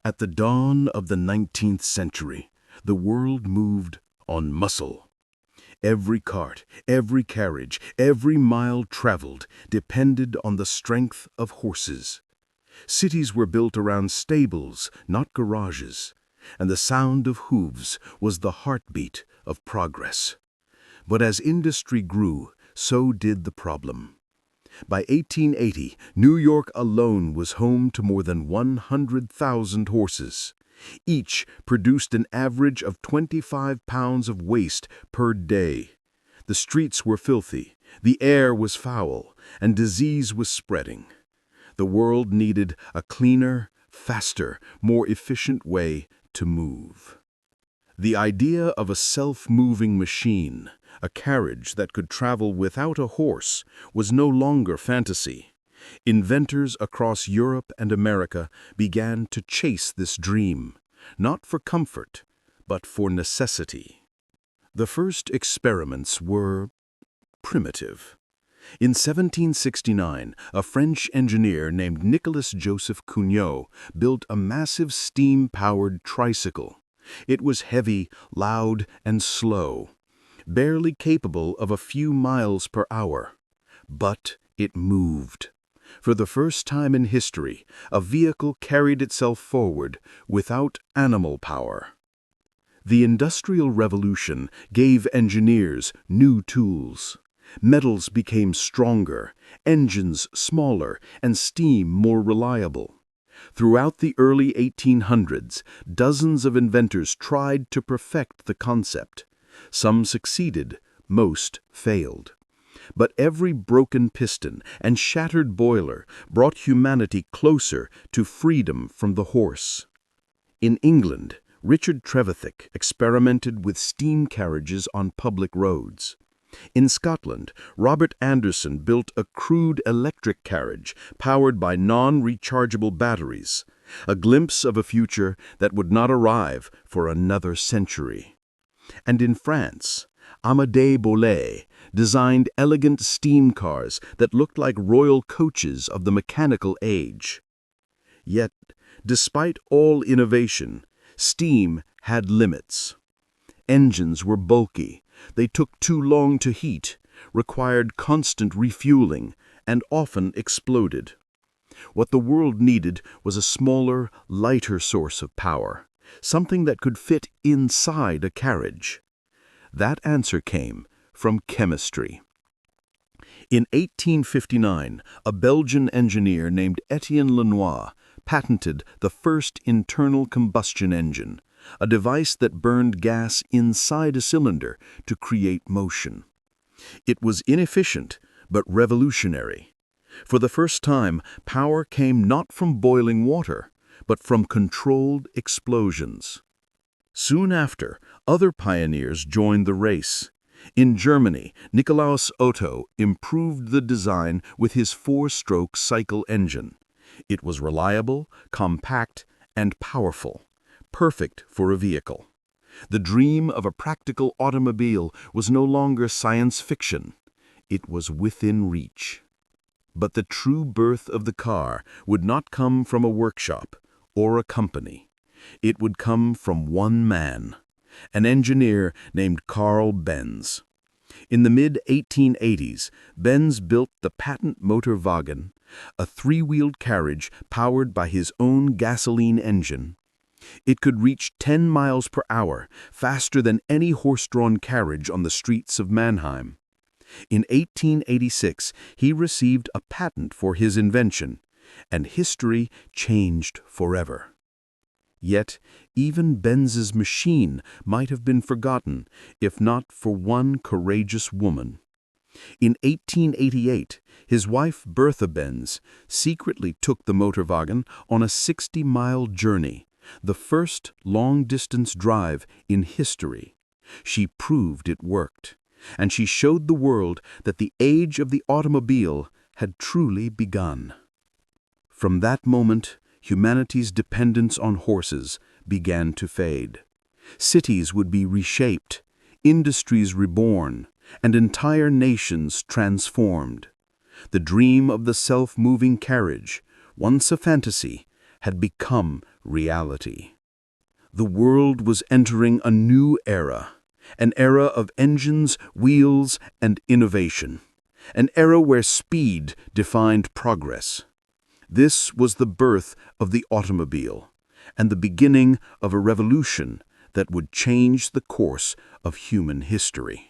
At the dawn of the 19th century, the world moved on muscle. Every cart, every carriage, every mile traveled depended on the strength of horses. Cities were built around stables, not garages, and the sound of hooves was the heartbeat of progress. But as industry grew, so did the problem. By 1880, New York alone was home to more than 100,000 horses. Each produced an average of 25 pounds of waste per day. The streets were filthy, the air was foul, and disease was spreading. The world needed a cleaner, faster, more efficient way to move. The idea of a self-moving machine, a carriage that could travel without a horse, was no longer fantasy. Inventors across Europe and America began to chase this dream, not for comfort, but for necessity. The first experiments were primitive. In 1769, a French engineer named Nicolas-Joseph Cugnot built a massive steam-powered tricycle. It was heavy, loud, and slow, barely capable of a few miles per hour. But it moved. For the first time in history, a vehicle carried itself forward without animal power. The Industrial Revolution gave engineers new tools. Metals became stronger, engines smaller, and steam more reliable. Throughout the early 1800s, dozens of inventors tried to perfect the concept. Some succeeded, most failed. But every broken piston and shattered boiler brought humanity closer to freedom from the horse. In England, Richard Trevithick experimented with steam carriages on public roads. In Scotland, Robert Anderson built a crude electric carriage powered by non-rechargeable batteries, a glimpse of a future that would not arrive for another century. And in France, Amédée Bollée designed elegant steam cars that looked like royal coaches of the mechanical age. Yet, despite all innovation, steam had limits. Engines were bulky, they took too long to heat, required constant refueling, and often exploded. What the world needed was a smaller, lighter source of power, something that could fit inside a carriage. That answer came from chemistry. In 1859, a Belgian engineer named Étienne Lenoir patented the first internal combustion engine, a device that burned gas inside a cylinder to create motion. It was inefficient, but revolutionary. For the first time, power came not from boiling water, but from controlled explosions. Soon after, other pioneers joined the race. In Germany, Nikolaus Otto improved the design with his four-stroke cycle engine. It was reliable, compact, and powerful, perfect for a vehicle. The dream of a practical automobile was no longer science fiction. It was within reach. But the true birth of the car would not come from a workshop or a company. It would come from one man, an engineer named Karl Benz. In the mid-1880s, Benz built the Patent-Motorwagen, a three-wheeled carriage powered by his own gasoline engine. It could reach 10 miles per hour, faster than any horse-drawn carriage on the streets of Mannheim. In 1886, he received a patent for his invention, and history changed forever. Yet, even Benz's machine might have been forgotten if not for one courageous woman. In 1888, his wife Bertha Benz secretly took the Motorwagen on a 60-mile journey, the first long-distance drive in history. She proved it worked, and she showed the world that the age of the automobile had truly begun. From that moment, humanity's dependence on horses began to fade. Cities would be reshaped, industries reborn, and entire nations transformed. The dream of the self-moving carriage, once a fantasy, had become reality. The world was entering a new era, an era of engines, wheels, and innovation, an era where speed defined progress. This was the birth of the automobile and the beginning of a revolution that would change the course of human history.